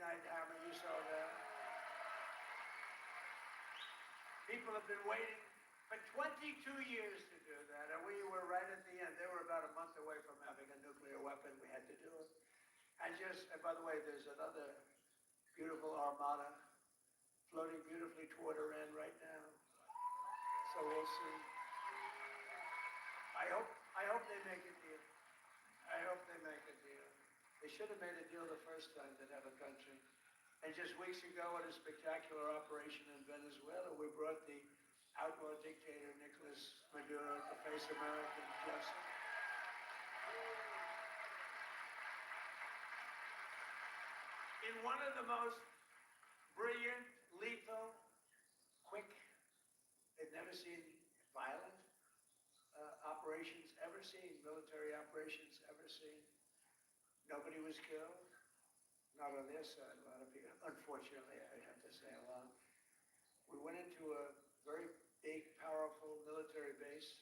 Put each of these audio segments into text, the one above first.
night hammer, you saw that. People have been waiting for 22 years to do that, and we were right at the end. They were about a month away from having a nuclear weapon. We had to do it. And by the way, there's another beautiful armada floating beautifully toward Iran right now. So we'll see. I hope they make a deal. I hope they make a deal. They should have made a deal the first time they'd have a country. And just weeks ago, at a spectacular operation in Venezuela, we brought the outlaw dictator Nicolas Maduro to face American justice. In one of the most brilliant, lethal, quick, they've never seen violent operations ever seen, military operations ever seen. Nobody was killed. Not on their side, a lot of people. Unfortunately, I have to say a lot. We went into a very big, powerful military base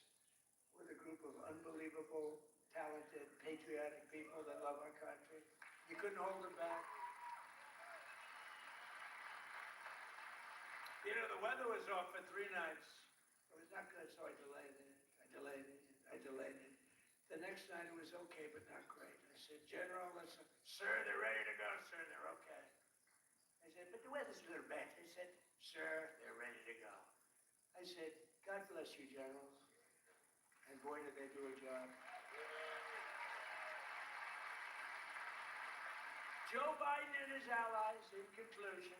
with a group of unbelievable, talented, patriotic people that love our country. You couldn't hold them back. You know, the weather was off for 3 nights. It was not good, so I delayed it. The next night it was okay, but not great. I said, General, listen, sir, they're ready to go, sir, they're okay. I said, but the weather's a little bad. They said, sir, they're ready to go. I said, God bless you, generals. And boy, did they do a job. Joe Biden and his allies, in conclusion,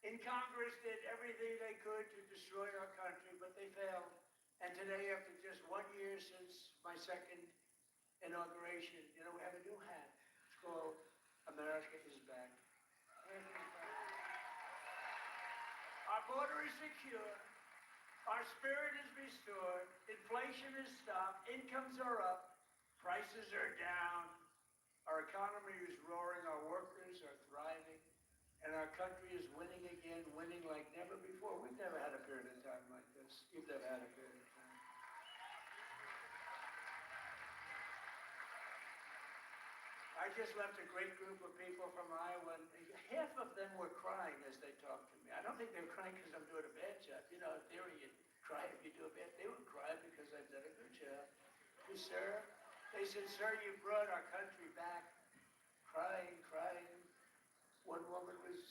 in Congress did everything they could to destroy our country, but they failed. And today, after just 1 year since my second inauguration, you know, we have a new hat. It's called America is Back. America is back. Our border is secure. Our spirit is restored. Inflation is stopped. Incomes are up. Prices are down. Our economy is roaring. Our workers are thriving. And our country is winning again, winning like never before. We've never had a period of time like this. You've never had a period of time. I just left a great group of people from Iowa, and half of them were crying as they talked to me. I don't think they were crying because I'm doing a bad job. You know, in theory, you cry if you do a bad. They would cry because I've done a good job. Sir, they said, sir, you brought our country back. Crying. One woman was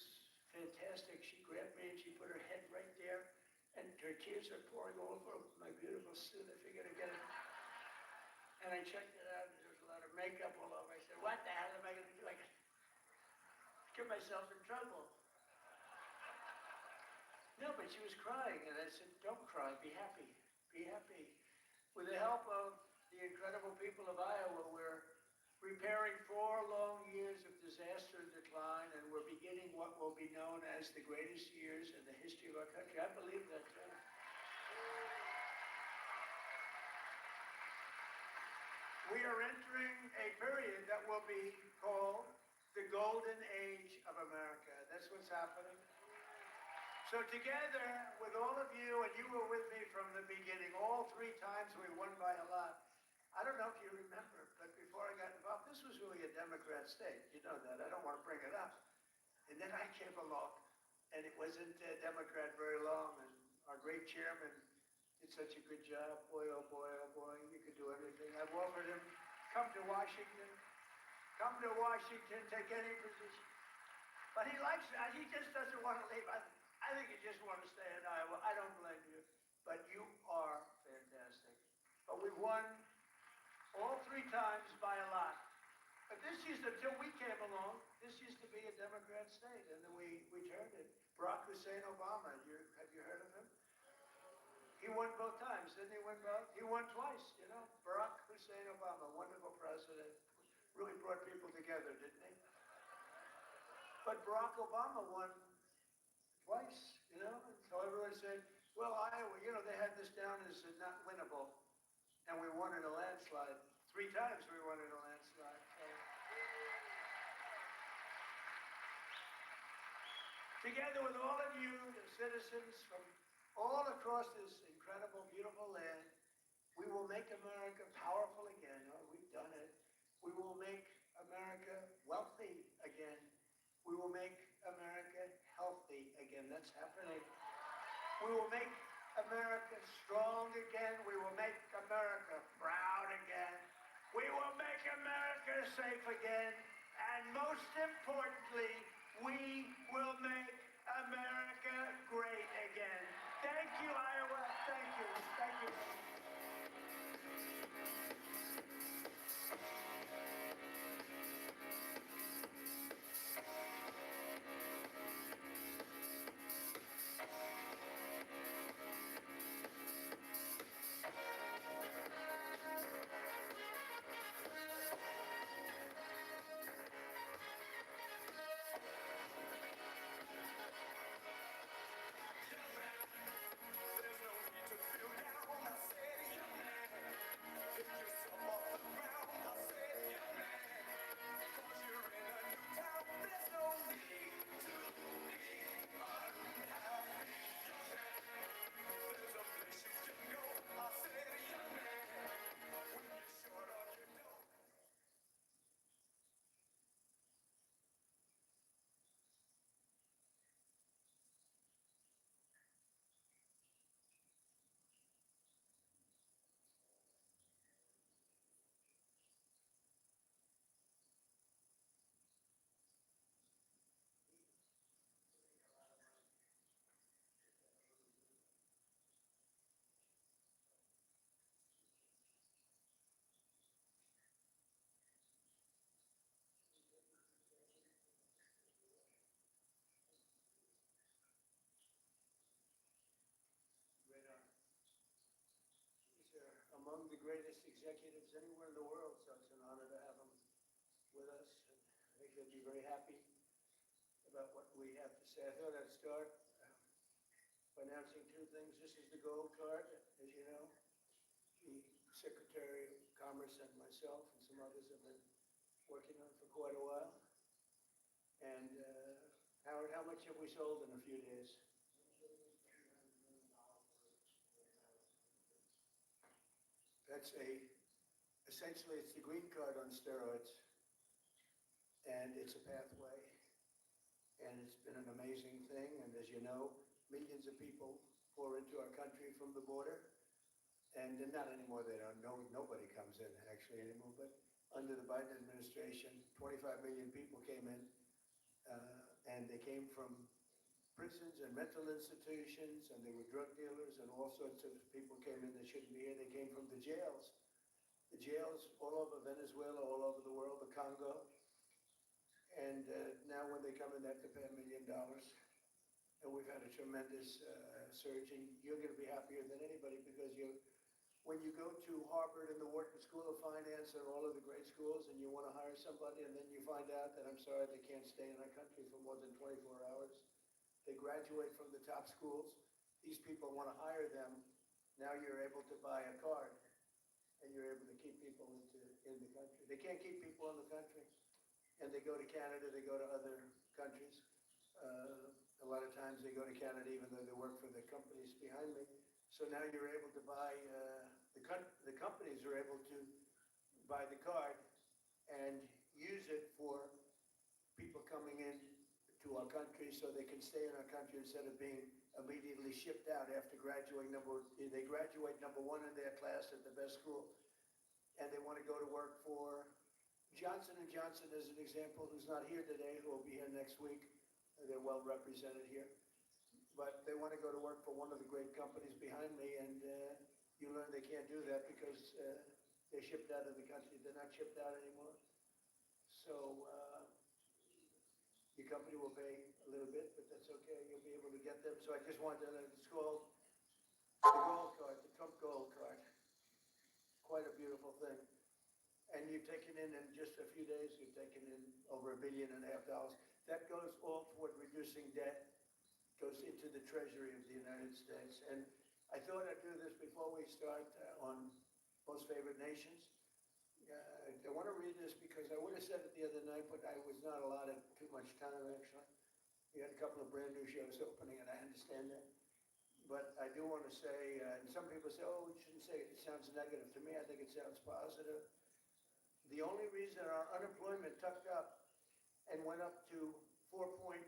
fantastic. She grabbed me and she put her head right there, and her tears are pouring over my beautiful suit. I figured I'd get it. And I checked it out, and there was a lot of makeup all over. I said, what the hell am I going to do? I get myself in trouble. No, but she was crying, and I said, don't cry, be happy, be happy. With the help of the incredible people of Iowa, we're repairing 4 long years of disaster and decline, and we're beginning what will be known as the greatest years in the history of our country. I believe that, too. We are entering a period that will be called the golden age of America. That's what's happening. So together with all of you, and you were with me from the beginning, all 3 times we won by a lot. I don't know if you remember, but before I got involved, this was really a Democrat state. You know that. I don't want to bring it up. And then I came along, and it wasn't a Democrat very long, and our great chairman did such a good job. Boy, oh boy, you could do everything. I've offered him, come to Washington, take any position. But he likes that. He just doesn't want to leave. I think he just wants to stay in Iowa. I don't blame you. But you are fantastic. But we've won all 3 times by a lot. But this used to, until we came along, this used to be a Democrat state, and then we turned it. Barack Hussein Obama, have you heard of him? He won both times, didn't he win both? He won twice, you know. Barack Hussein Obama, wonderful president. Really brought people together, didn't he? But Barack Obama won twice, you know. So everyone said, well, Iowa, you know, they had this down as not winnable. And we won in a landslide. 3 times we won in a landslide. So, together with all of you, the citizens from all across this incredible, beautiful land, we will make America powerful again. Oh, we've done it. We will make America wealthy again. We will make America healthy again. That's happening. We will make America strong again. We will make America proud again. We will make America safe again. And most importantly, we will make America great again. Thank you, Iowa. Thank you. Thank you. Great honor. These are among the greatest executives anywhere in the world, so it's an honor to have them with us. And I think they'll be very happy about what we have to say. I thought I'd start by announcing two things. This is the gold card, as you know. The Secretary of Commerce and myself and some others have been working on for quite a while. And Howard, how much have we sold in a few days? That's essentially it's the green card on steroids. And it's a pathway. And it's been an amazing thing. And as you know, millions of people pour into our country from the border. And not anymore, they don't know, nobody comes in actually anymore, but under the Biden administration, 25 million people came in, and they came from prisons and mental institutions, and they were drug dealers, and all sorts of people came in that shouldn't be here. They came from the jails all over Venezuela, all over the world, the Congo. And now when they come in, they have to pay $1 million. And we've had a tremendous surge, and you're going to be happier than anybody because when you go to Harvard and the Wharton School of Finance and all of the great schools and you want to hire somebody and then you find out that, I'm sorry, they can't stay in our country for more than 24 hours. They graduate from the top schools. These people want to hire them. Now you're able to buy a card and you're able to keep people in the country. They can't keep people in the country. And they go to Canada, they go to other countries. A lot of times they go to Canada even though they work for the companies behind me. So now you're able to buy, the companies are able to buy the card and use it for people coming in to our country so they can stay in our country instead of being immediately shipped out after graduating. They graduate number one in their class at the best school, and they want to go to work for Johnson & Johnson, as an example, who's not here today, who will be here next week. They're well represented here. But they want to go to work for one of the great companies behind me, and you learn they can't do that because they're shipped out of the country. They're not shipped out anymore. So your company will pay a little bit, but that's okay. You'll be able to get them. So I just wanted to, it's called the gold card, the Trump gold card. Quite a beautiful thing. And you've taken in just a few days, you've taken in over $1.5 billion. That goes all toward reducing debt, goes into the Treasury of the United States. And I thought I'd do this before we start on Most Favored Nations. I want to read this because I would have said it the other night, but I was not allotted too much time, actually. We had a couple of brand new shows opening, and I understand that. But I do want to say, and some people say, oh, we shouldn't say it. It sounds negative. To me, I think it sounds positive. The only reason our unemployment tucked up and went up to 4.5%,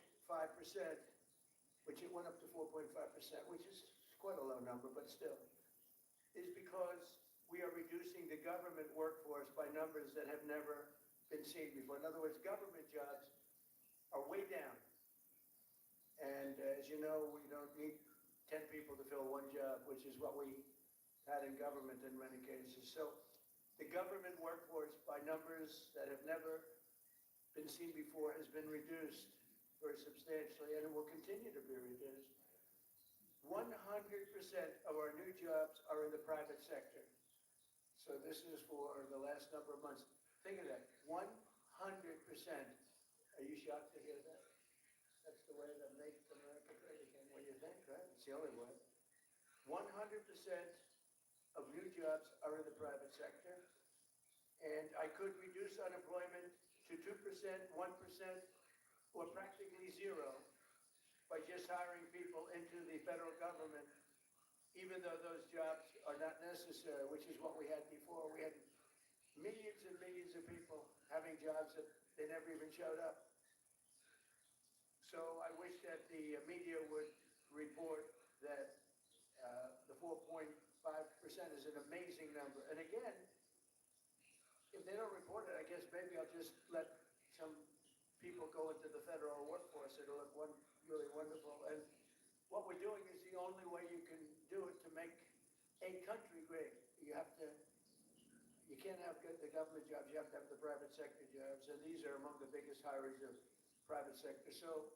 which it went up to 4.5%, which is quite a low number, but still, is because we are reducing the government workforce by numbers that have never been seen before. In other words, government jobs are way down. And as you know, we don't need 10 people to fill one job, which is what we had in government in many cases. So the government workforce by numbers that have never been seen before has been reduced very substantially, and it will continue to be reduced. 100% of our new jobs are in the private sector. So this is for the last number of months. Think of that, 100%. Are you shocked to hear that? That's the way that make America great again. What do you think, right? It's the only way. 100% of new jobs are in the private sector. And I could reduce unemployment to 2%, 1%, or practically zero by just hiring people into the federal government, even though those jobs are not necessary, which is what we had before. We had millions and millions of people having jobs that they never even showed up. So I wish that the media would report that the 4.5% is an amazing number. And again, if they don't report it, I guess maybe I'll just let some people go into the federal workforce. It'll look really wonderful. And what we're doing is the only way you can do it to make a country great. You can't have the government jobs, you have to have the private sector jobs. And these are among the biggest hirers of private sector. So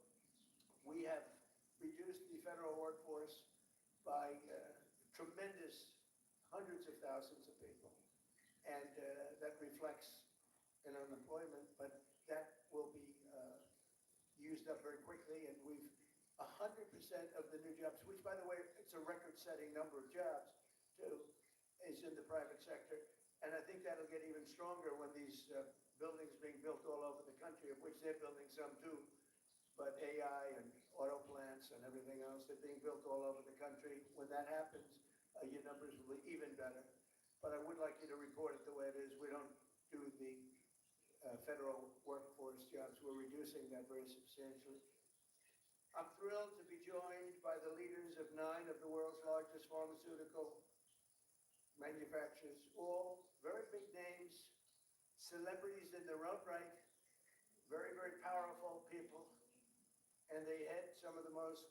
we have reduced the federal workforce by tremendous hundreds of thousands of people. And that reflects in unemployment, but that will be used up very quickly. And 100% of the new jobs, which by the way, it's a record-setting number of jobs too, is in the private sector. And I think that'll get even stronger when these buildings being built all over the country, of which they're building some too, but AI and auto plants and everything else, they're being built all over the country. When that happens, your numbers will be even better. But I would like you to report it the way it is. We don't do the federal workforce jobs. We're reducing that very substantially. I'm thrilled to be joined by the leaders of 9 of the world's largest pharmaceutical manufacturers, all very big names, celebrities in their own right, very, very powerful people, and they head some of the most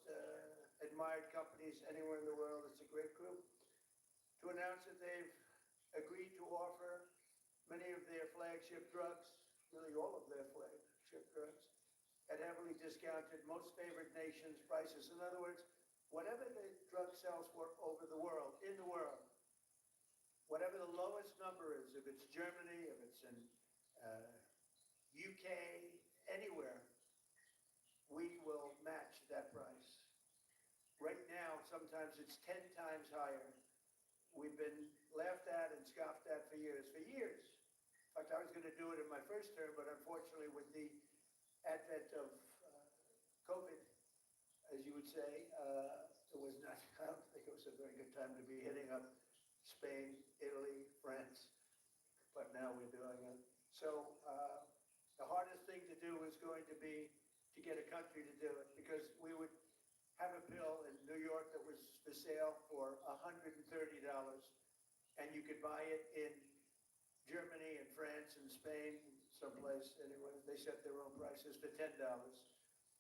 admired companies anywhere in the world. It's a great group. To announce that they've agreed to offer many of their flagship drugs, really all of their flagship drugs, at heavily discounted, most favored nations prices. In other words, whatever the drug sells for over the world, in the world, whatever the lowest number is, if it's Germany, if it's in UK, anywhere, we will match that price. Right now, sometimes it's 10 times higher. We've been laughed at and scoffed at for years. For years. In fact, I was going to do it in my first term, but unfortunately with the advent of COVID, as you would say, it was not, I don't think it was a very good time to be hitting up Spain, Italy, France, but now we're doing it. So the hardest thing to do is going to be to get a country to do it, because we would have a pill in New York that was for sale for $130, and you could buy it in Germany and France and Spain, someplace anyway. They set their own prices for $10.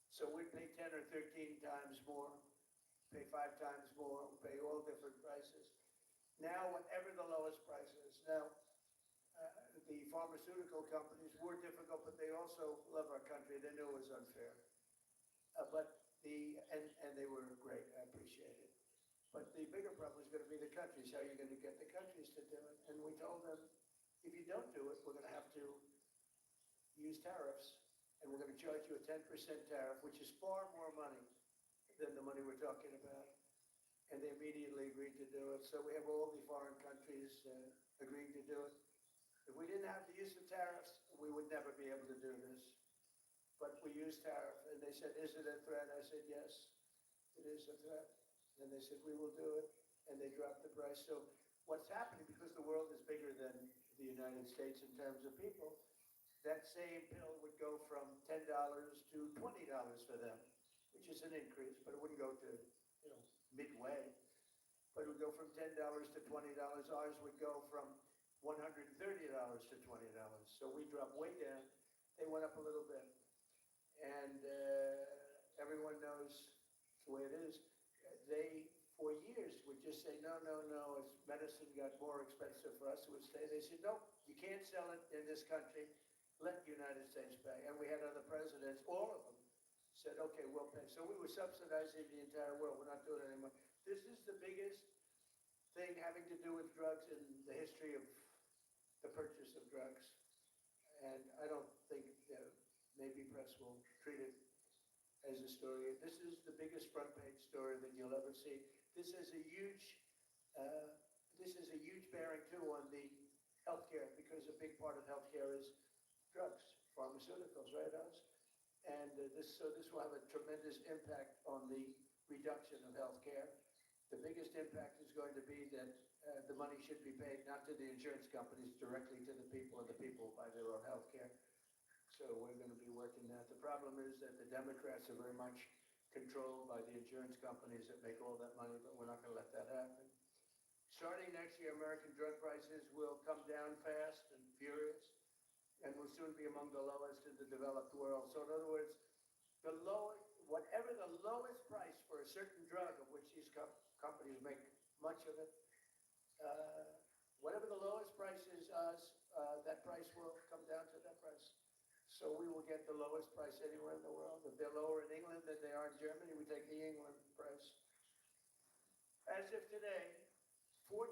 So we pay 10 or 13 times more, pay 5 times more, pay all different prices. Now, whatever the lowest price is. Now, the pharmaceutical companies were difficult, but they also love our country. They knew it was unfair. And they were great. I appreciate it. But the bigger problem is going to be the countries. How are you going to get the countries to do it? And we told them, if you don't do it, we're going to have to use tariffs, and we're going to charge you a 10% tariff, which is far more money than the money we're talking about. And they immediately agreed to do it. So we have all the foreign countries agreeing to do it. If we didn't have to use the tariffs, we would never be able to do this. But we used tariff, and they said, is it a threat? I said, yes, it is a threat. And they said, we will do it, and they dropped the price. So what's happening, because the world is bigger than the United States in terms of people, that same pill would go from $10 to $20 for them, which is an increase, but it wouldn't go to, midway. But it would go from $10 to $20. Ours would go from $130 to $20. So we dropped way down. They went up a little bit. And everyone knows the way it is. They, for years, would just say, no, no, no, as medicine got more expensive for us, it would stay. They said, no, you can't sell it in this country. Let the United States pay. And we had other presidents, all of them, said, okay, we'll pay. So we were subsidizing the entire world. We're not doing it anymore. This is the biggest thing having to do with drugs in the history of the purchase of drugs. And I don't think maybe press will treat it as a story. This is the biggest front page story that you'll ever see. This is a huge bearing too on the healthcare, because a big part of healthcare is drugs, pharmaceuticals, right, Oz? And this will have a tremendous impact on the reduction of healthcare. The biggest impact is going to be that the money should be paid not to the insurance companies, directly to the people, and the people buy their own health care. So we're going to be working that. The problem is that the Democrats are very much controlled by the insurance companies that make all that money, but we're not going to let that happen. Starting next year, American drug prices will come down fast and furious, and will soon be among the lowest in the developed world. So in other words, whatever the lowest price for a certain drug, of which these companies make much of it, whatever the lowest price is, that price will come down to that price. So we will get the lowest price anywhere in the world. If they're lower in England than they are in Germany, we take the England price. As of today, 14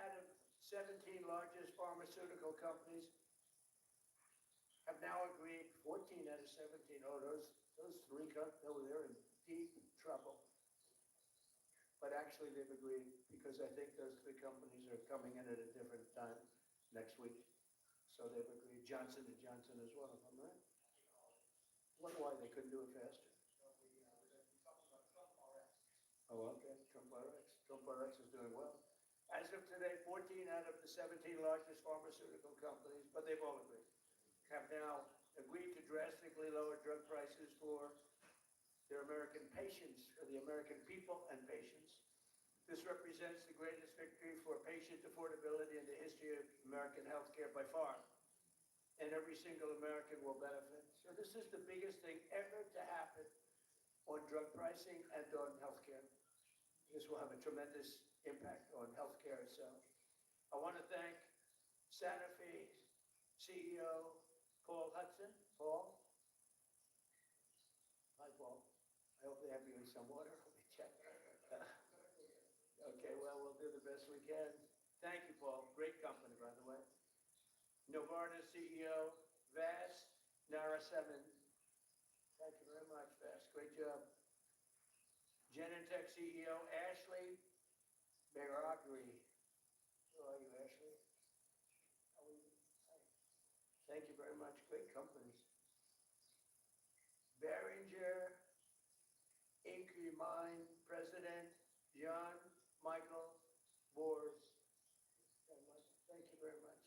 out of 17 largest pharmaceutical companies have now agreed. 14 out of 17. Oh, those three companies, they're in deep trouble. But actually, they've agreed, because I think those three companies are coming in at a different time next week. So they've agreed. Johnson & Johnson is one of them, right? Wonder why they couldn't do it faster. Oh, okay. Trump RX. Trump RX is doing well. As of today, 14 out of the 17 largest pharmaceutical companies, but they've all agreed, have now agreed to drastically lower drug prices for their American patients, for the American people and patients. This represents the greatest victory for patient affordability in the history of American healthcare by far. And every single American will benefit. So this is the biggest thing ever to happen on drug pricing and on healthcare. This will have a tremendous impact on healthcare itself. I want to thank Sanofi CEO Paul Hudson. Paul? Hi, Paul. I hope they have you in some water. Let me check. Okay, well, we'll do the best we can. Thank you, Paul. Great company, by the way. Novartis CEO Vas Narasimhan. Thank you very much, Vas. Great job. Genentech CEO Ashley Beragri. Who are you, Ashley? Thank you very much. Great companies. Behringer Ingelheim President John Michael Bors. Thank you very much.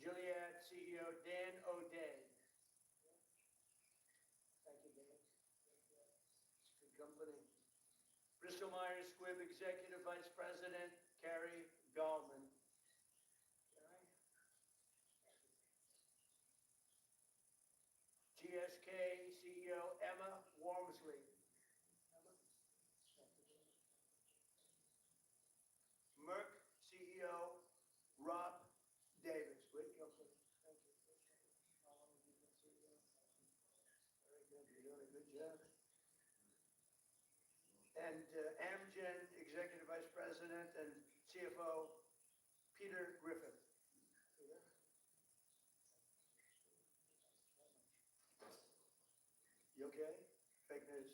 Gilead CEO Dan O'Day. Thank you, Dan. It's a good company. Bristol Myers Squibb Executive Vice President Carrie Gallman. GSK CEO Emma Wormsley. Merck CEO Rob Davis. Great company. Thank you. Very good. You're doing a good job. And Amgen Executive Vice President and CFO Peter Griffith. Peter? You okay? Fake news.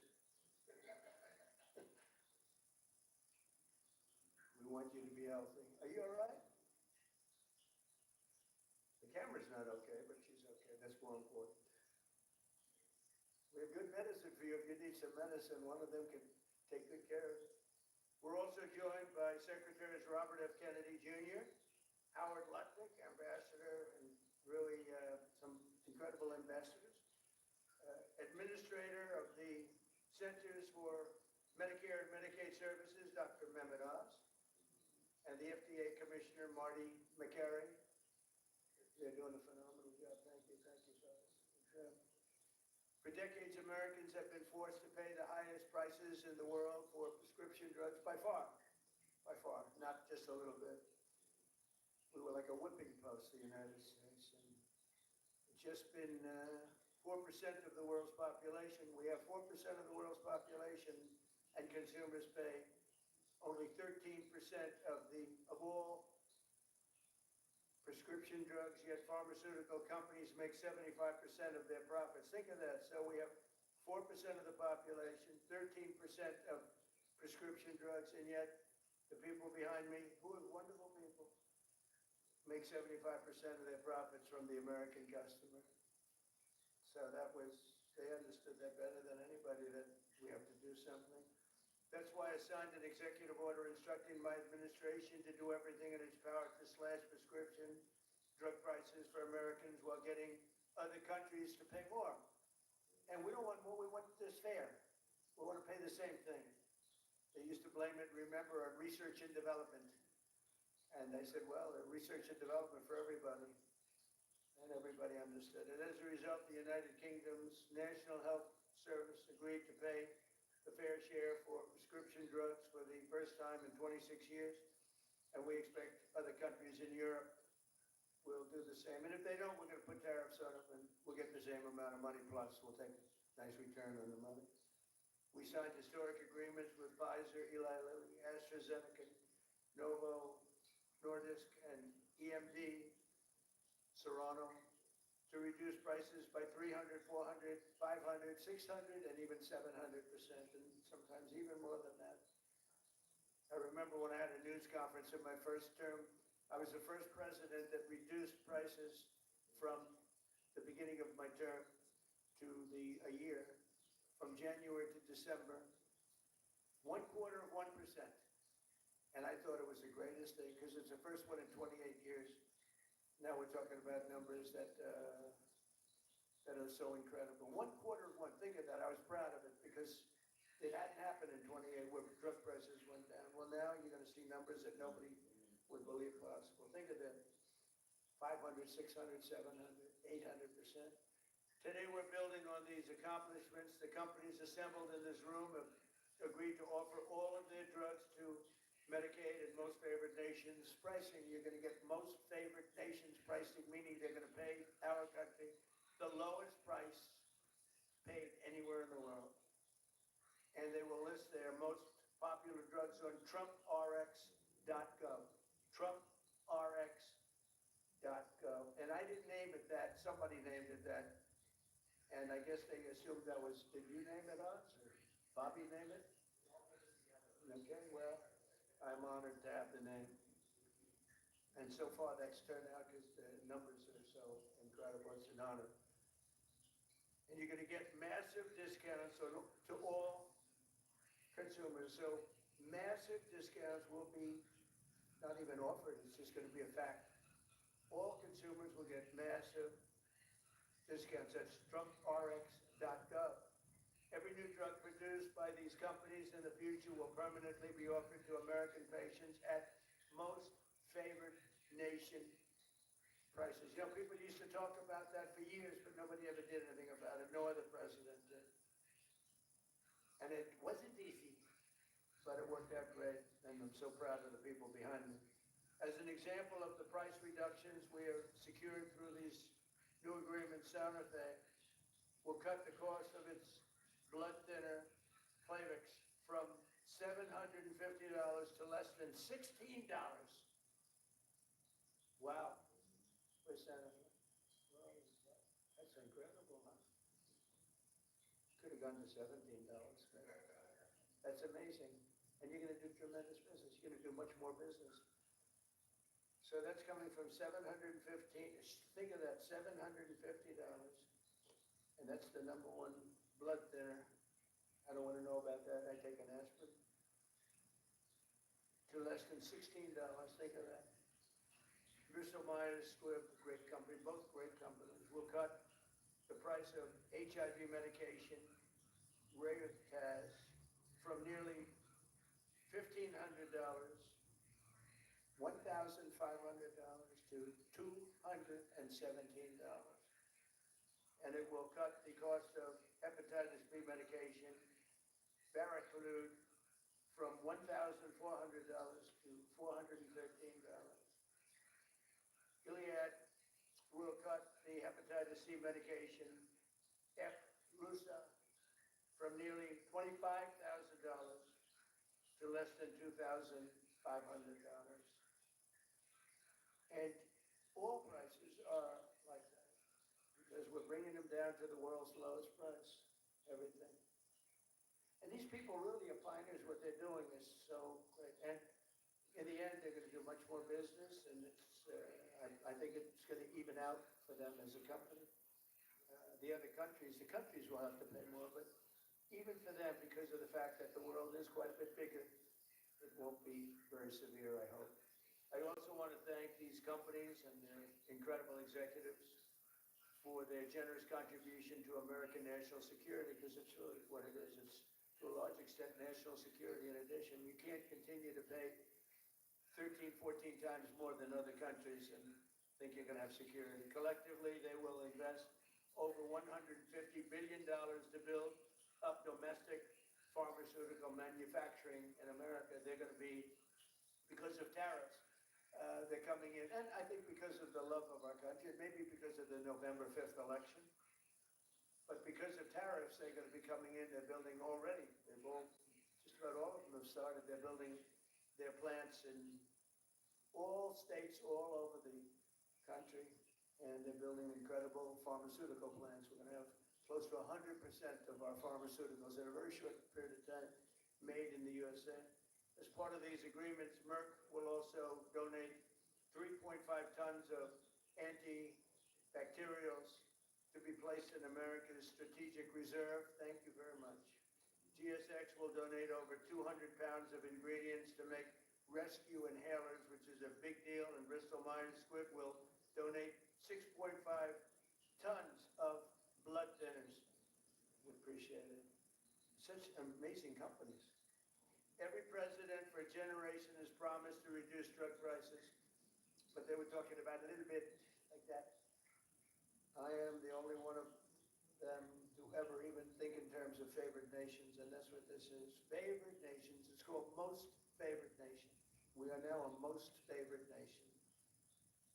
We want you to be healthy. Are you all right? The camera's not okay, but she's okay. That's more important. We have good medicine for you. If you need some medicine, one of them can take good care of it. We're also joined by Secretaries Robert F. Kennedy Jr., Howard Lutnick, Ambassador, and really some incredible ambassadors. Administrator of the Centers for Medicare and Medicaid Services, Dr. Mehmet Oz, and the FDA Commissioner, Marty McCary. They're doing a phenomenal job. Thank you, fellas. For decades, Americans have been forced to pay the highest prices in the world for prescription drugs by far, not just a little bit. We were like a whipping post, the United States, and it's just been 4% of the world's population. We have 4% of the world's population, and consumers pay only 13% of all prescription drugs, yet pharmaceutical companies make 75% of their profits. Think of that. So we have 4% of the population, 13% of prescription drugs, and yet the people behind me, who are wonderful people, make 75% of their profits from the American customer. So they understood that better than anybody, that we have to do something. That's why I signed an executive order instructing my administration to do everything in its power to slash prescription drug prices for Americans while getting other countries to pay more. And we don't want more, we want this fair. We want to pay the same thing. They used to blame it, remember, on research and development. And they said, well, research and development for everybody. And everybody understood it. As a result, the United Kingdom's National Health Service agreed to pay the fair share for prescription drugs for the first time in 26 years. And we expect other countries in Europe will do the same. And if they don't, we're going to put tariffs on them and we'll get the same amount of money, plus we'll take a nice return on the money. We signed historic agreements with Pfizer, Eli Lilly, AstraZeneca, Novo Nordisk, and EMD Serono to reduce prices by 300, 400, 500, 600, and even 700%, and sometimes even more than that. I remember when I had a news conference in my first term, I was the first president that reduced prices from the beginning of my term to a year, from January to December, 1/4 of 1%. And I thought it was the greatest thing because it's the first one in 28 years. Now we're talking about numbers that are so incredible. 1/4 of 1. Think of that. I was proud of it because it hadn't happened in 28 where drug prices went down. Well, now you're going to see numbers that nobody would believe possible. Think of that. 500, 600, 700, 800%. Today we're building on these accomplishments. The companies assembled in this room have agreed to offer all of their drugs to Medicaid and most favored nations pricing. You're going to get most favored nations pricing, meaning they're going to pay our country the lowest price paid anywhere in the world. And they will list their most popular drugs on TrumpRx.gov. TrumpRx.gov. And I didn't name it that. Somebody named it that. And I guess they assumed that was, did you name it, Oz? Or Bobby name it? Okay, well, I'm honored to have the name. And so far that's turned out because the numbers are so incredible. It's an honor. And you're going to get massive discounts to all consumers. So massive discounts will be not even offered. It's just going to be a fact. All consumers will get massive discounts. That's TrumpRx.gov. Every new drug produced by these companies in the future will permanently be offered to American patients at most favored nation prices. You know, people used to talk about that for years, but nobody ever did anything about it. No other president did. And it wasn't easy, but it worked out great, and I'm so proud of the people behind me. As an example of the price reductions we have secured through these new agreements, Santa Fe will cut the cost of its blood thinner, Plavix, from $750 to less than $16. Wow. Where's Santa Fe? Well, that's incredible, huh? Could have gone to $17. That's amazing. And you're going to do tremendous business. You're going to do much more business. So that's coming from $715. Think of that, $750. And that's the number one blood thinner. I don't want to know about that. I take an aspirin. To less than $16. Think of that. Bristol Myers Squibb, great company, both great companies, will cut the price of HIV medication, Raytaz, from nearly $1,500, $1,500 to $217. And it will cut the cost of hepatitis B medication, Baraclude, from $1,400 to $413. Gilead will cut the hepatitis C medication, Epclusa, from nearly $25,000 to less than $2,500. And all prices are like that because we're bringing them down to the world's lowest price, everything. And these people really are pioneers. What they're doing is so great. And in the end, they're going to do much more business, and I think it's going to even out for them as a company. The other countries, will have to pay more, but even for them, because of the fact that the world is quite a bit bigger, it won't be very severe, I hope. I also want to thank these companies and their incredible executives for their generous contribution to American national security, because it's really what it is. It's, to a large extent, national security. In addition, you can't continue to pay 13, 14 times more than other countries and think you're going to have security. Collectively, they will invest over $150 billion to build up domestic pharmaceutical manufacturing in America. They're going to be, because of tariffs, they're coming in, and I think because of the love of our country, maybe because of the November 5th election, but because of tariffs, they're going to be coming in. They're building already. They've all, just about all of them have started. They're building their plants in all states all over the country, and they're building incredible pharmaceutical plants. We're going to have close to 100% of our pharmaceuticals in a very short period of time made in the USA. As part of these agreements, Merck will also donate 3.5 tons of antibacterials to be placed in America's strategic reserve. Thank you very much. GSX will donate over 200 pounds of ingredients to make rescue inhalers, which is a big deal, and Bristol Myers Squibb will donate 6.5 tons of blood thinners. We appreciate it. Such amazing companies. Every president for a generation has promised to reduce drug prices, but they were talking about a little bit like that. I am the only one of them to ever even think in terms of favored nations, and that's what this is. Favored nations. It's called most favored nation. We are now a most favored nation.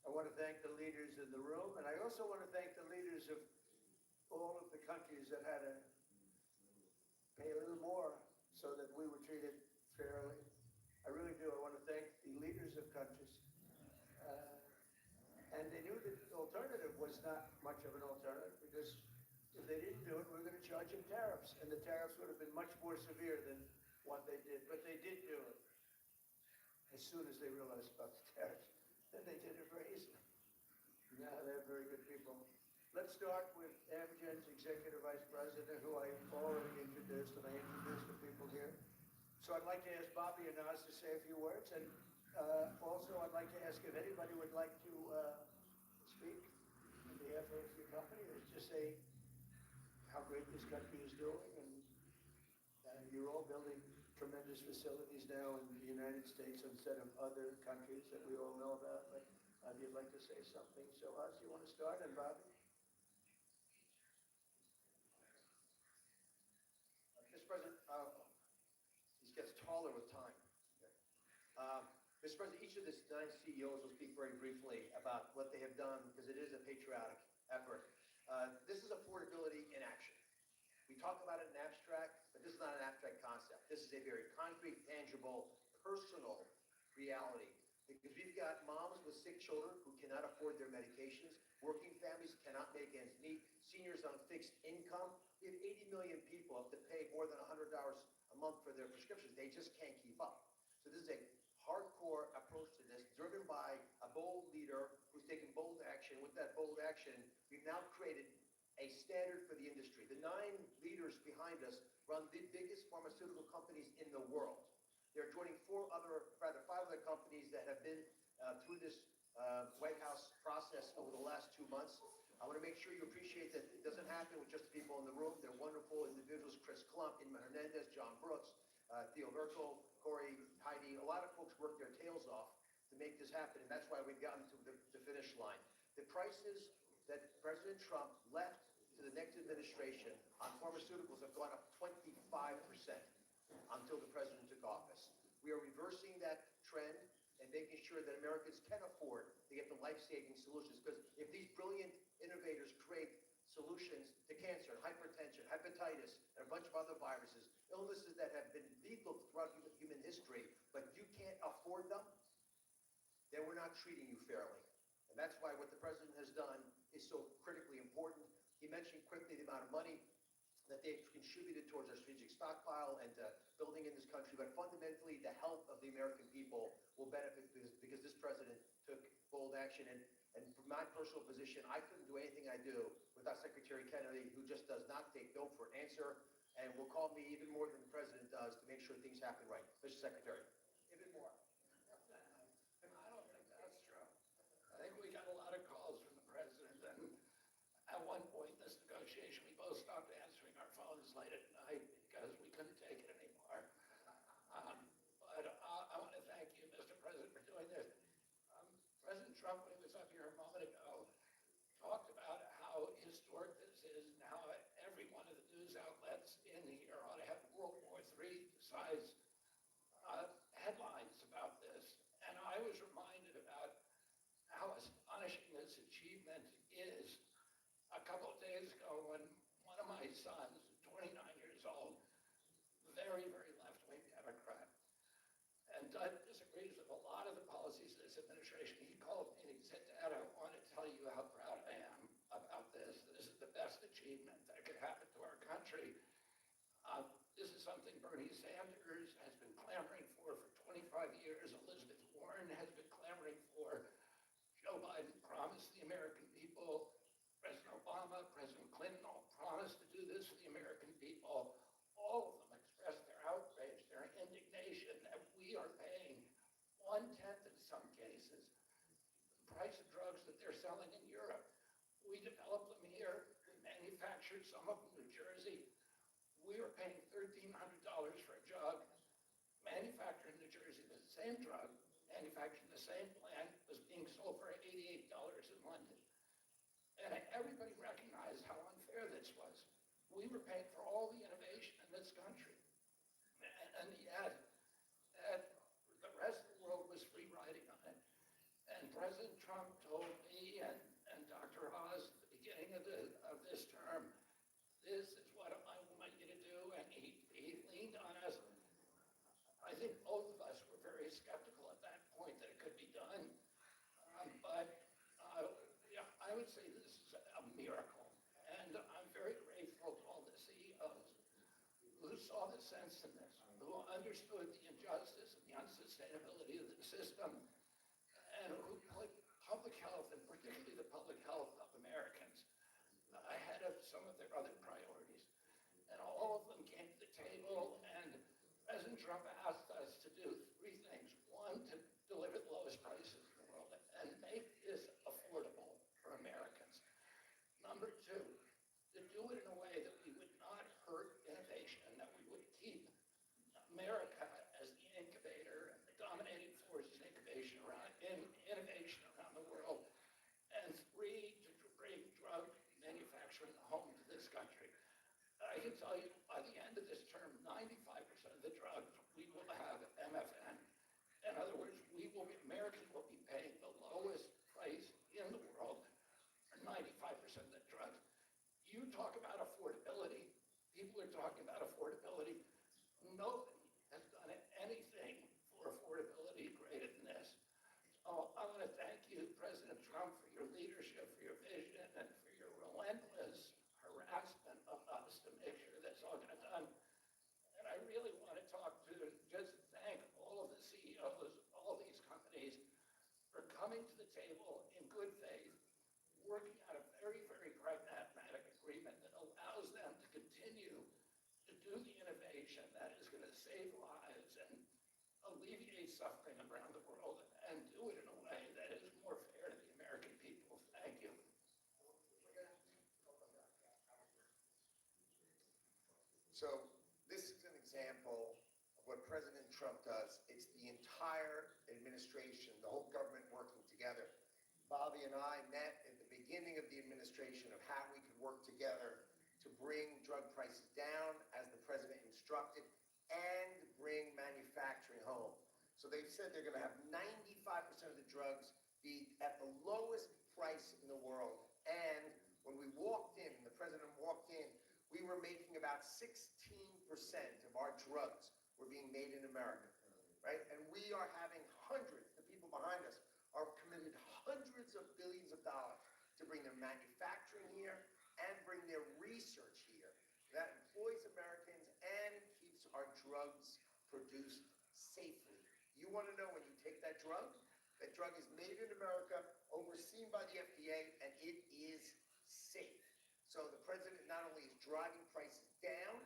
I want to thank the leaders in the room, and I also want to thank the leaders of all of the countries that had to pay a little more so that we were treated fairly. I really do. I want to thank the leaders of countries. And they knew that the alternative was not much of an alternative, because if they didn't do it, we were going to charge them tariffs, and the tariffs would have been much more severe than what they did. But they did do it. As soon as they realized about the tariffs, then they did it very easily. Now they're very good people. Let's start with Amgen's Executive Vice President, who I already introduced, and I introduced the people here. So I'd like to ask Bobby and Naz to say a few words, and also I'd like to ask if anybody would like to speak on behalf of your company, or just say how great this country is doing, and you're all building tremendous facilities now in the United States instead of other countries that we all know about, but if you'd like to say something. So Oz, you want to start, and Bobby? Mr. President, this gets taller with time. Mr. President, each of the 9 CEOs will speak very briefly about what they have done, because it is a patriotic effort. This is affordability in action. We talk about it in abstract, but this is not an abstract concept. This is a very concrete, tangible, personal reality. Because we've got moms with sick children who cannot afford their medications, working families cannot make ends meet, seniors on fixed income. We have 80 million people have to pay more than $100 a month for their prescriptions. They just can't keep up. So this is a hardcore approach to this, driven by a bold leader who's taken bold action. With that bold action, we've now created a standard for the industry. The 9 leaders behind us run the biggest pharmaceutical companies in the world. They're joining 5 other companies that have been through this White House process over the last 2 months. I want to make sure you appreciate that it doesn't happen with just the people in the room. They're wonderful individuals, Chris Klump, Inma Hernandez, John Brooks, Theo Merkel, Corey, Heidi. A lot of folks work their tails off to make this happen, and that's why we've gotten to the finish line. The prices that President Trump left to the next administration on pharmaceuticals have gone up 25% until the president took office. We are reversing that trend and making sure that Americans can afford to get the life-saving solutions. Because if these brilliant innovators create solutions to cancer, hypertension, hepatitis, and a bunch of other viruses, illnesses that have been lethal throughout human history, but you can't afford them, then we're not treating you fairly. And that's why what the president has done is so critically important. He mentioned quickly the amount of money that they've contributed towards our strategic stockpile and building in this country, but fundamentally the health of the American people will benefit because this president took bold action. And from my personal position, I couldn't do anything I do without Secretary Kennedy, who just does not take no for an answer and will call me even more than the president does to make sure things happen right. Mr. Secretary. Even more. I don't think that's true. I think we got a lot of calls from the president, and at one point in this negotiation, we both stopped answering our phones late at night because we couldn't take it anymore. But I want to thank you, Mr. President, for doing this. President Trump, when he was up here a moment ago, talked about how historic this is and how every one of the news outlets in here ought to have World War III size headlines about this. And I was reminded about how astonishing this achievement is a couple of days ago when one of my sons, 29 years old, very, very left-wing Democrat, and disagrees with a lot of the policies of this administration. He called me and he said, "Dad, I want to tell you how proud I am about this. This is the best achievement that could happen to our country." This is something Bernie Sanders has been clamoring for 25 years. Elizabeth Warren has been clamoring for. Joe Biden promised the American people. President Obama, President Clinton all promised to do this for the American people. All of them expressed their outrage, their indignation that we are paying 1/10 in some cases the price of drugs that they're selling in Europe. We developed them here. We manufactured some of them in New Jersey. We were paying $1,300 for a drug manufactured in New Jersey. The same drug manufactured in the same plant was being sold for $88 in London. And everybody recognized how unfair this was. We were paying for all the innovation in this country. And yet, the rest of the world was free riding on it. And President Trump told me and Dr. Oz at the beginning of this term, this is what I want you to do. And he leaned on us. I think both of us were very skeptical at that point that it could be done. Yeah, I would say this is a miracle. And I'm very grateful to all the CEOs who saw the sense in this, who understood the injustice and the unsustainability of the system, and who put public health, and particularly the public health of Americans, ahead of some of their other priorities. And all of them came to the table, and President Trump asked us to do three things. One, to deliver the lowest prices in the world and make this affordable for Americans. Number two, to do it in a way that we would not hurt innovation, that we would keep America as the incubator and the dominating force in innovation around the world. And three, to bring drug manufacturing home to this country. I can tell you, by the end of this term, 95% of the drugs we will have MFN. In other words, Americans will be paying the lowest price in the world for 95% of the drugs. You talk about affordability. People are talking about affordability. Nobody has done anything for affordability greater than this. So I want to thank you, President Trump, for your leadership, for your vision, and for your relentless harassment of us to make sure this all got done. And I really want to just thank all of the CEOs of all these companies for coming to the table in good faith, working out a very, very pragmatic agreement that allows them to continue to do the innovation that is going to save lives and alleviate suffering around the world, and do it in a way that is more fair So this is an example of what President Trump does. It's the entire administration, the whole government working together. Bobby and I met at the beginning of the administration of how we could work together to bring drug prices down as the president instructed and bring manufacturing home. So they've said they're going to have 95% of the drugs be at the lowest price in the world. And when we walked in, the president walked in, we were making about 16% of our drugs were being made in America, right? And we are having hundreds, the people behind us are committed hundreds of billions of dollars to bring their manufacturing here and bring their research here. That employs Americans and keeps our drugs produced safely. You want to know when you take that drug is made in America, overseen by the FDA, and it is safe. So the president not only is driving prices down,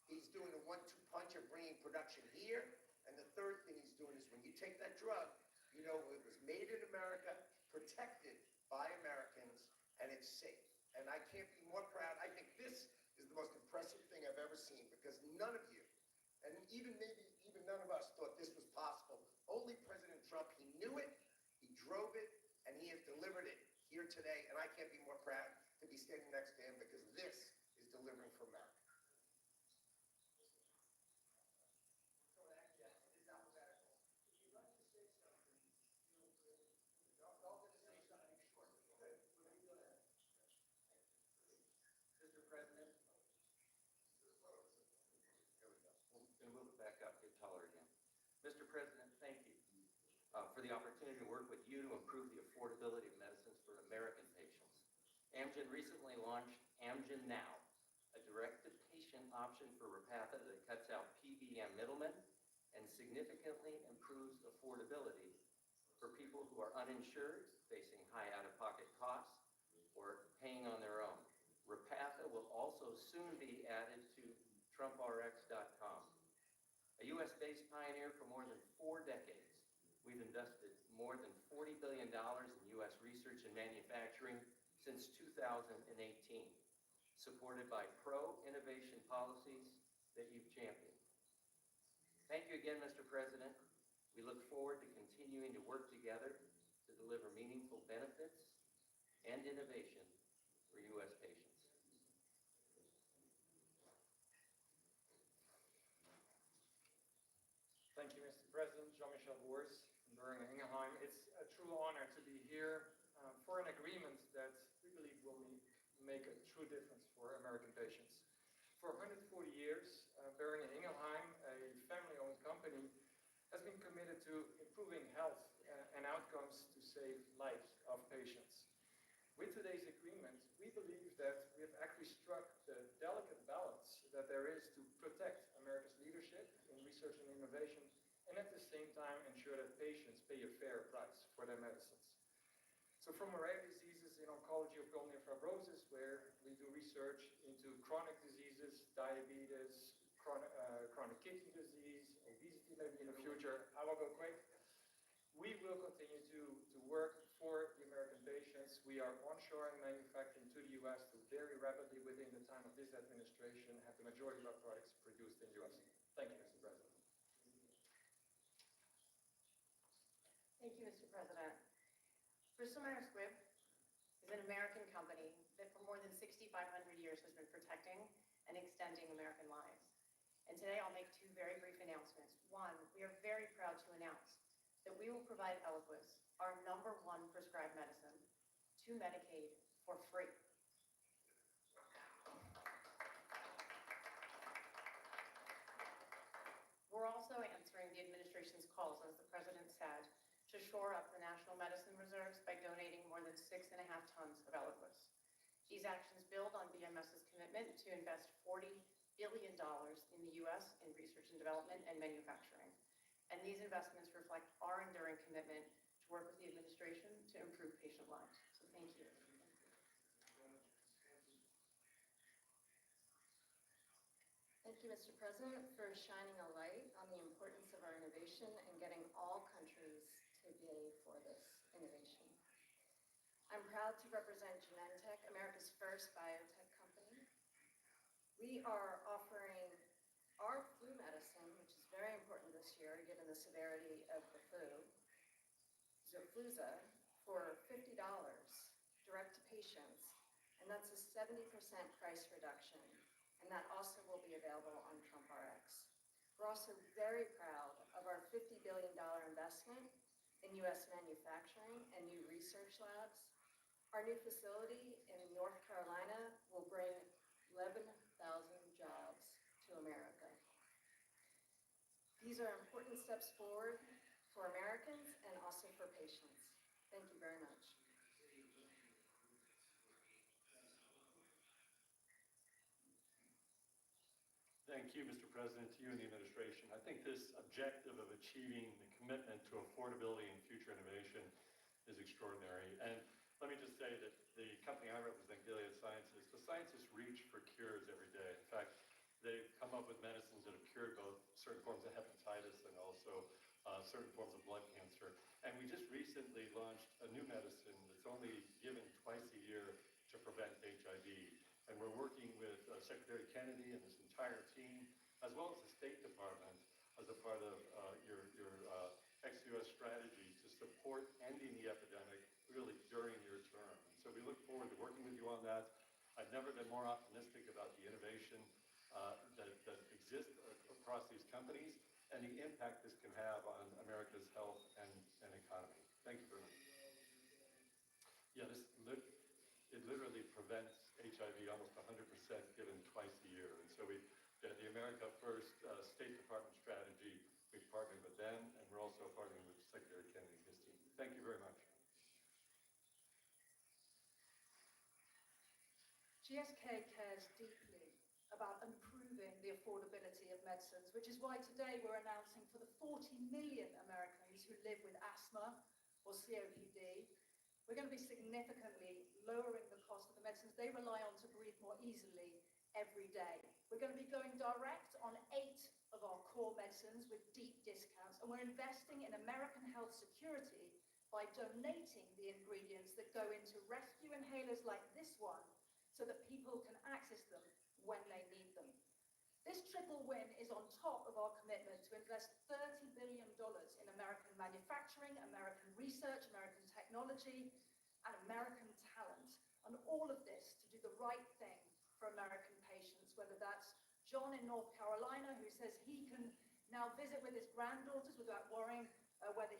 he's doing a 1-2 punch of bringing production here. And the third thing he's doing is when you take that drug, you know it was made in America, protected by Americans, and it's safe. And I can't be more proud. I think this is the most impressive thing I've ever seen because none of you, and even none of us thought this was possible. Only President Trump, he knew it, he drove it, and he has delivered it here today. And I can't be more proud to be standing next to him because this is delivering for America. So actually, it is alphabetical. If you'd like to say something, feel free. Y'all going to say something short. Good. What are you doing? Mr. President, Here we go. we're going to move it back up, get taller again. Mr. President, thank you for the opportunity to work with you to improve the affordability of medicines for American patients. Amgen recently launched Amgen Now, a direct-to-patient option for Repatha that cuts out PBM middlemen and significantly improves affordability for people who are uninsured, facing high out-of-pocket costs, or paying on their own. Repatha will also soon be added to TrumpRx.com. A U.S.-based pioneer for more than 4 decades, we've invested more than $40 billion in U.S. research and manufacturing since 2018, supported by pro-innovation policies that you've championed. Thank you again, Mr. President. We look forward to continuing to work together to deliver meaningful benefits and innovation for U.S. patients. Thank you, Mr. President. Jean-Michel Boers from Boehringer Ingelheim. It's a true honor to be here for an agreement that we believe will make a true difference for American patients. For 140 years, Boehringer Ingelheim, a family-owned company, has been committed to improving health and outcomes to save lives of patients. With today's agreement, we believe that we have actually struck the delicate balance that there is to protect America's leadership in research and innovation, and at the same time ensure that patients pay a fair price for their medicines. So from rare diseases in oncology of pulmonary fibrosis, where we do research into chronic diseases, diabetes, chronic kidney disease, obesity maybe in the future, I will go quick. We will continue to work for the American patients. We are onshoring manufacturing to the U.S. to very rapidly, within the time of this administration, have the majority of our products produced in the U.S. Thank you, Mr. President. Thank you, Mr. President. Bristol Myers Squibb is an American company that for more than 6,500 years has been protecting and extending American lives. And today I'll make 2 very brief announcements. One, we are very proud to announce that we will provide Eliquis, our #1 prescribed medicine, to Medicaid for free. We're also answering the administration's calls, as the President said, to shore up the national medicine reserves by donating more than 6.5 tons of Eliquis. These actions build on BMS's commitment to invest $40 billion in the U.S. in research and development and manufacturing. And these investments reflect our enduring commitment to work with the administration to improve patient lives. So thank you. Thank you, Mr. President, for shining a light on the importance of our innovation and getting all countries to pay for this innovation. I'm proud to represent Genentech, America's first biotech company. We are offering Our flu medicine, which is very important this year, given the severity of the flu, Xofluza, for $50 direct to patients, and that's a 70% price reduction, and that also will be available on TrumpRx. We're also very proud of our $50 billion investment in U.S. manufacturing and new research labs. Our new facility in North Carolina will bring 11,000 jobs to America. These are important steps forward for Americans and also for patients. Thank you very much. Thank you, Mr. President, to you and the administration. I think this objective of achieving the commitment to affordability and future innovation is extraordinary. And let me just say that the company I represent, Gilead Sciences, the scientists reach for cures every day. In fact, they've come up with medicines that have cured both certain forms of hepatitis and also certain forms of blood cancer. And we just recently launched a new medicine that's only given twice a year to prevent HIV. And we're working with Secretary Kennedy and his entire team, as well as the State Department, as a part of your ex-US strategy to support ending the epidemic really during your term. And so we look forward to working with you on that. I've never been more optimistic about the innovation that exists across these companies and the impact this can have on America's health and economy. Thank you very much. Yeah, it literally prevents HIV almost 100% given twice a year. And so the America First State Department strategy, we've partnered with them, and we're also partnering with Secretary Kennedy and his team. Thank you very much. GSK cares deeply about improving the affordability of medicines, which is why today we're announcing for the 40 million Americans who live with asthma or COPD, we're going to be significantly lowering the cost of the medicines they rely on to breathe more easily every day. We're going to be going direct on 8 of our core medicines with deep discounts, and we're investing in American health security by donating the ingredients that go into rescue inhalers like this one so that people can access them when they need them. This triple win is on top of our commitment to invest $30 billion in American manufacturing, American research, American technology, and American talent. And all of this to do the right thing for American patients, whether that's John in North Carolina, who says he can now visit with his granddaughters without worrying whether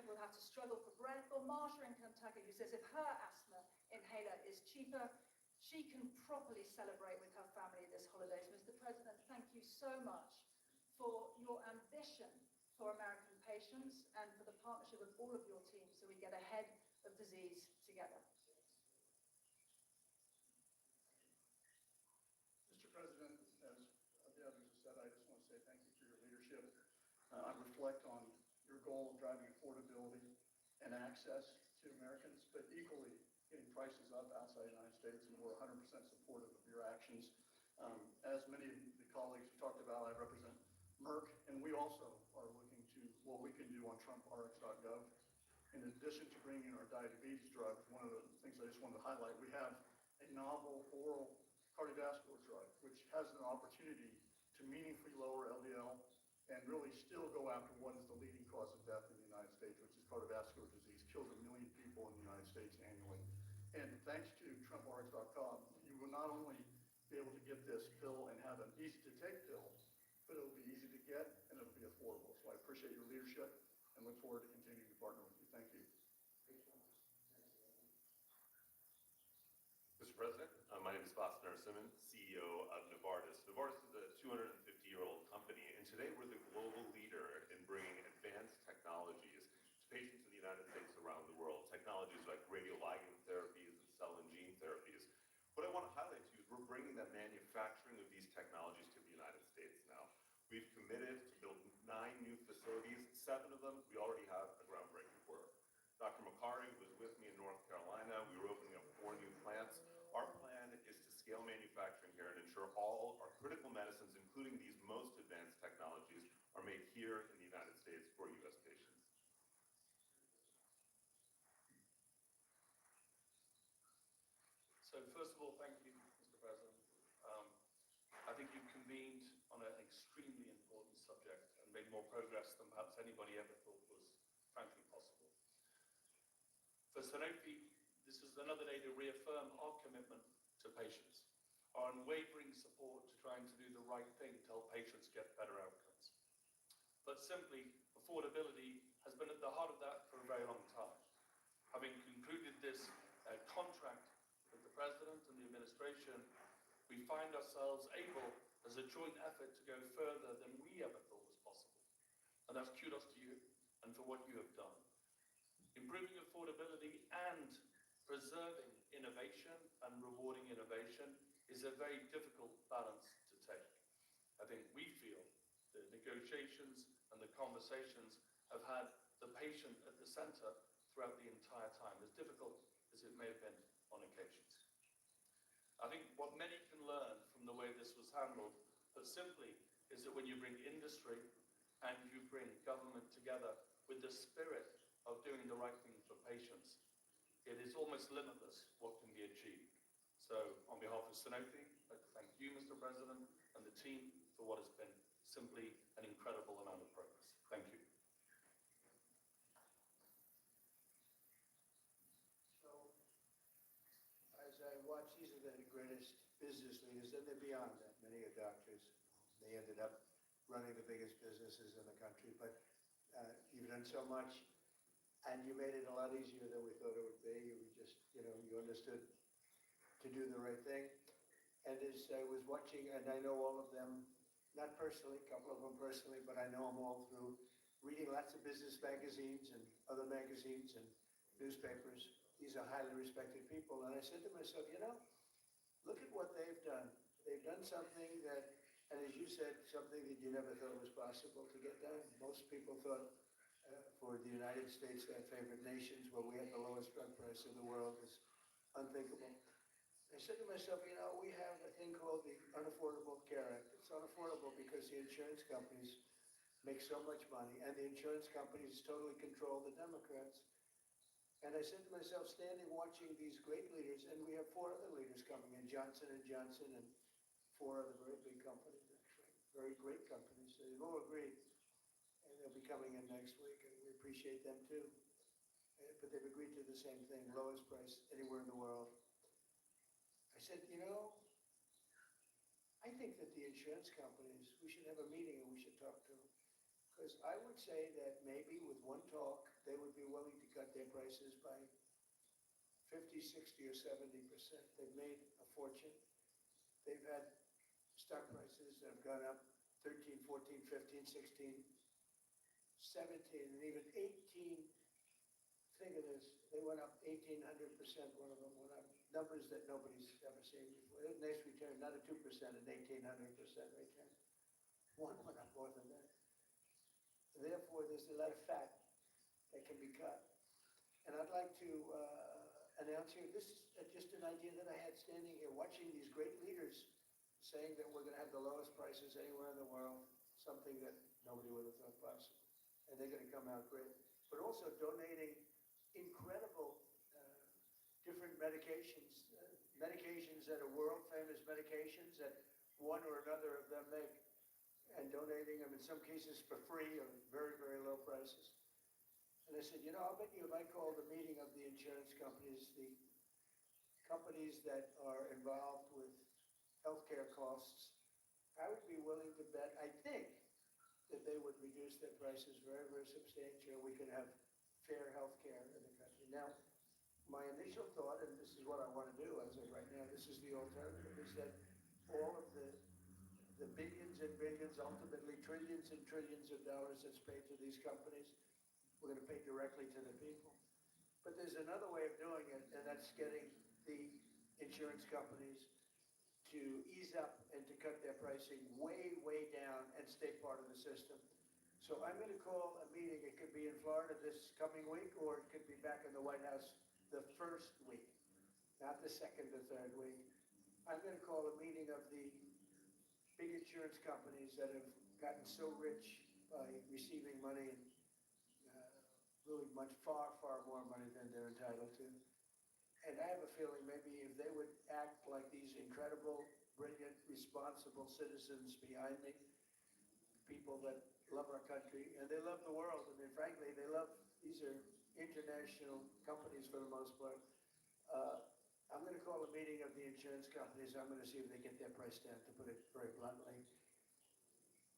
will have to struggle for breath, or Marsha in Kentucky, who says if her asthma inhaler is cheaper, she can properly celebrate with her family this holiday. So, Mr. President, thank you so much for your ambition for American patients and for the partnership of all of your teams so we get ahead of disease together. Mr. President, as the others have said, I just want to say thank you for your leadership. I reflect on your goal of driving affordability and access to Americans, but equally getting prices up outside the United States, and we're 100% supportive of your actions. As many of the colleagues have talked about, I represent Merck, and we also are looking to what we can do on TrumpRx.gov. In addition to bringing our diabetes drugs, one of the things I just wanted to highlight, we have a novel oral cardiovascular drug, which has an opportunity to meaningfully lower LDL and really still go after what is the leading cause of death in the United States, which is cardiovascular disease. Kills 1 million people in the United States annually. And thanks to TrumpRx.com, you will not only be able to get this pill and have an easy-to-take pill, but it'll be easy to get and it'll be affordable. So I appreciate your leadership and look forward to continuing to partner with you. Thank you. Mr. President, my name is Bas Narasimhan, CEO of Novartis. Novartis is a 250-year-old company, and today we're the global leader in bringing advanced technologies to patients in the United States around the world. Technologies like radioligand therapies and cell and gene therapies. What I want to highlight to you is we're bringing the manufacturing of these technologies to the United States now. We've committed to build 9 new facilities. 7 of them we already have a groundbreaking for. Dr. Makari was with me in North Carolina. We were opening up 4 new plants. Our plan is to scale manufacturing here and ensure all our critical medicines, including these most advanced technologies, are made here in the United States for U.S. patients. So first of all, thank you, Mr. President. I think you've convened on an extremely subject and made more progress than perhaps anybody ever thought was frankly possible. For Sanofi, this is another day to reaffirm our commitment to patients, our unwavering support to trying to do the right thing to help patients get better outcomes. But simply, affordability has been at the heart of that for a very long time. Having concluded this contract with the President and the administration, we find ourselves able, as a joint effort, to go further than we ever thought was possible. And that's kudos to you and for what you have done. Improving affordability and preserving innovation and rewarding innovation is a very difficult balance to take. I think we feel the negotiations and the conversations have had the patient at the center throughout the entire time, as difficult as it may have been on occasions. I think what many can learn from the way this was handled, but simply, is that when you bring industry and you bring government together with the spirit of doing the right thing for patients, it is almost limitless what can be achieved. So, on behalf of Sanofi, I'd like to thank you, Mr. President, and the team for what has been simply an incredible amount of progress. Thank you. So, as I watch, these are the greatest business leaders, and they're beyond that. Many are doctors. They ended up running the biggest businesses in the country, but you've done so much, and you made it a lot easier than we thought it would be. You just, you understood to do the right thing. And as I was watching, and I know all of them, not personally, a couple of them personally, but I know them all through reading lots of business magazines and other magazines and newspapers. These are highly respected people. And I said to myself, look at what they've done. They've done something that, and as you said, something that you never thought was possible to get done. Most people thought for the United States, their favorite nations, where we had the lowest drug price in the world, was unthinkable. I said to myself, we have a thing called the Unaffordable Care Act. It's unaffordable because the insurance companies make so much money, and the insurance companies totally control the Democrats. And I said to myself, standing watching these great leaders, and we have 4 other leaders coming in, Johnson & Johnson, and 4 other very big companies, actually, very great companies. So they've all agreed, and they'll be coming in next week, and we appreciate them too. But they've agreed to the same thing, lowest price anywhere in the world. I said, I think that the insurance companies, we should have a meeting and we should talk to them. Because I would say that maybe with one talk, they would be willing to cut their prices by 50, 60, or 70%. They've made a fortune. They've had stock prices that have gone up 13, 14, 15, 16, 17, and even 18. Think of this, they went up 1,800%, one of them went up, numbers that nobody's ever seen before. A nice return, not a 2%, an 1,800% return. One went up more than that. Therefore, there's a lot of fat that can be cut. And I'd like to announce here, this is just an idea that I had standing here, watching these great leaders saying that we're going to have the lowest prices anywhere in the world, something that nobody would have thought possible. And they're going to come out great. But also donating incredible different medications, medications that are world-famous medications that one or another of them make, and donating them in some cases for free or very, very low prices. And I said, I'll bet you if I called a meeting of the insurance companies, the companies that are involved with healthcare costs, I would be willing to bet, I think, that they would reduce their prices very, very substantially, and we could have fair health care in the country. Now, my initial thought, and this is what I want to do as of right now, this is the alternative, is that all of the billions and billions, ultimately trillions and trillions of dollars that's paid to these companies, we're going to pay directly to the people. But there's another way of doing it, and that's getting the insurance companies to ease up and to cut their pricing way, way down and stay part of the system. So I'm going to call a meeting. It could be in Florida this coming week, or it could be back in the White House the first week, not the second or third week. I'm going to call a meeting of the big insurance companies that have gotten so rich by receiving money, and really much, far, far more money than they're entitled to. And I have a feeling maybe if they would act like these incredible, brilliant, responsible citizens behind me, people that love our country, and they love the world. I mean, frankly, these are international companies for the most part. I'm gonna call a meeting of the insurance companies. I'm gonna see if they get their price down, to put it very bluntly.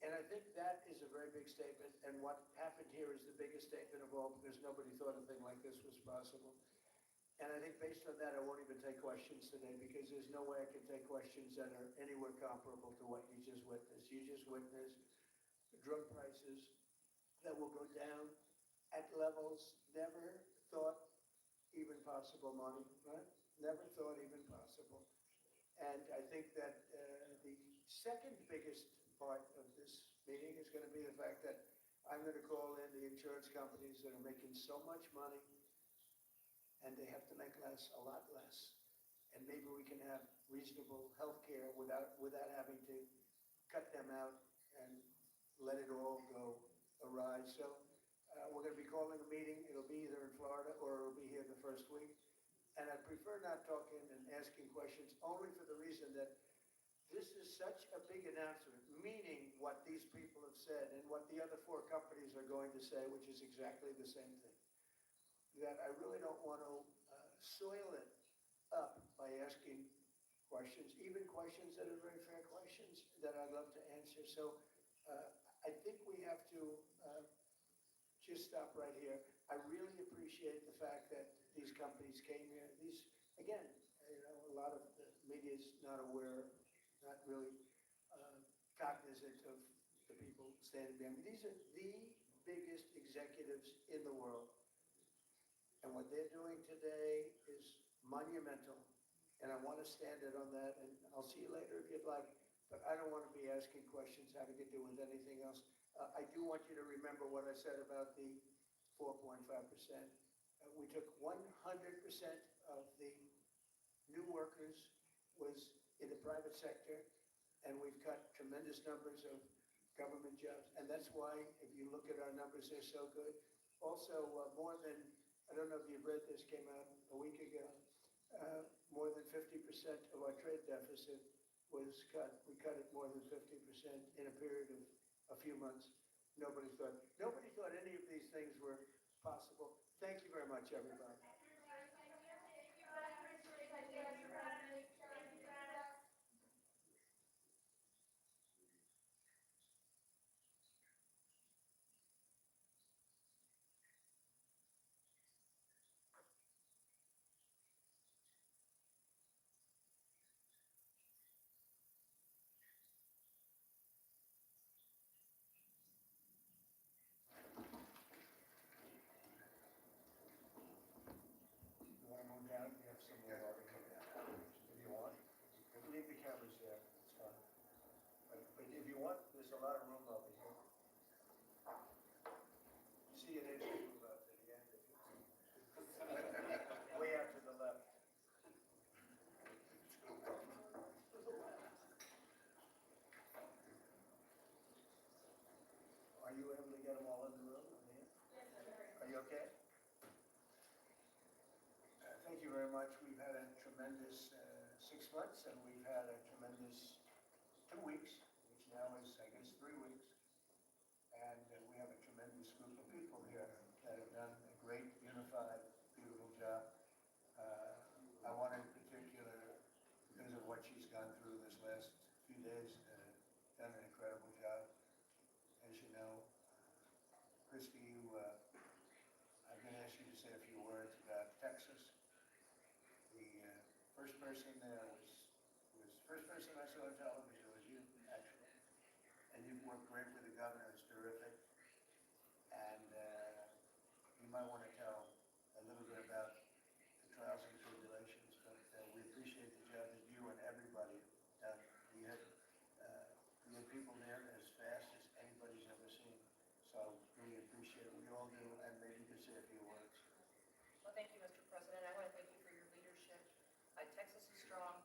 And I think that is a very big statement, and what happened here is the biggest statement of all, because nobody thought a thing like this was possible. And I think based on that, I won't even take questions today, because there's no way I can take questions that are anywhere comparable to what you just witnessed. You just witnessed drug prices that will go down at levels never thought even possible, Monty, right? Never thought even possible. And I think that the second biggest part of this meeting is going to be the fact that I'm going to call in the insurance companies that are making so much money, and they have to make less, a lot less. And maybe we can have reasonable health care without having to cut them out and let it all go awry. So we're going to be calling a meeting. It'll be either in Florida or it'll be here the first week. And I prefer not talking and asking questions, only for the reason that this is such a big announcement, meaning what these people have said and what the other four companies are going to say, which is exactly the same thing. That I really don't want to soil it up by asking questions, even questions that are very fair questions that I'd love to answer. So I think we have to just stop right here. I really appreciate the fact that these companies came here. These, again, a lot of the media is not aware, not really cognizant of the people standing there. I mean, these are the biggest executives in the world. And what they're doing today is monumental. And I want to stand it on that. And I'll see you later if you'd like. But I don't want to be asking questions having to do with anything else. I do want you to remember what I said about the 4.5%. We took 100% of the new workers was in the private sector, and we've cut tremendous numbers of government jobs. And that's why, if you look at our numbers, they're so good. Also, more than, I don't know if you've read this, came out a week ago, more than 50% of our trade deficit was cut. We cut it more than 50% in a period of a few months. Nobody thought any of these things were possible. Thank you very much, everybody. You want to move down? We have some more already come down. If you want, you can leave the cameras there. It's fine. But if you want, there's a lot of room over here. See an inch move out to the end. Way out to the left. Are you able to get them all in the room? Are you okay? Thank you very much. We've had a tremendous 6 months, and we've had a tremendous 2 weeks, which now is, I guess, 3 weeks. And we have a tremendous group of people here that have done a great, unified, beautiful job. I want in particular, because of what she's gone through this last few days, done an incredible job. As you know, Christy, I'm going to ask you to say a few words about Texas. The first person there first person I saw on television was you, actually. And you've worked great with the governor, it's terrific. And you might want to tell a little bit about the trials and tribulations, but we appreciate the job that you and everybody have done. We had people there as fast as anybody's ever seen. So we appreciate it, we all do, and maybe you can say a few words. Well, thank you, Mr. President. I want to thank you for your leadership. Texas is strong,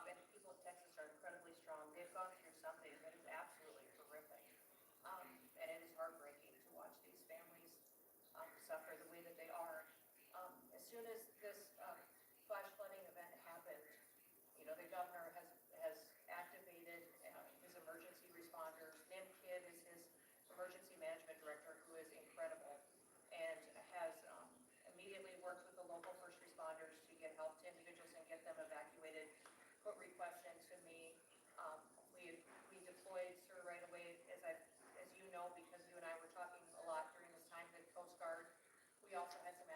and the people of Texas are incredibly strong. They've gone through something that is absolutely horrific, and it is heartbreaking to watch these families suffer We also had some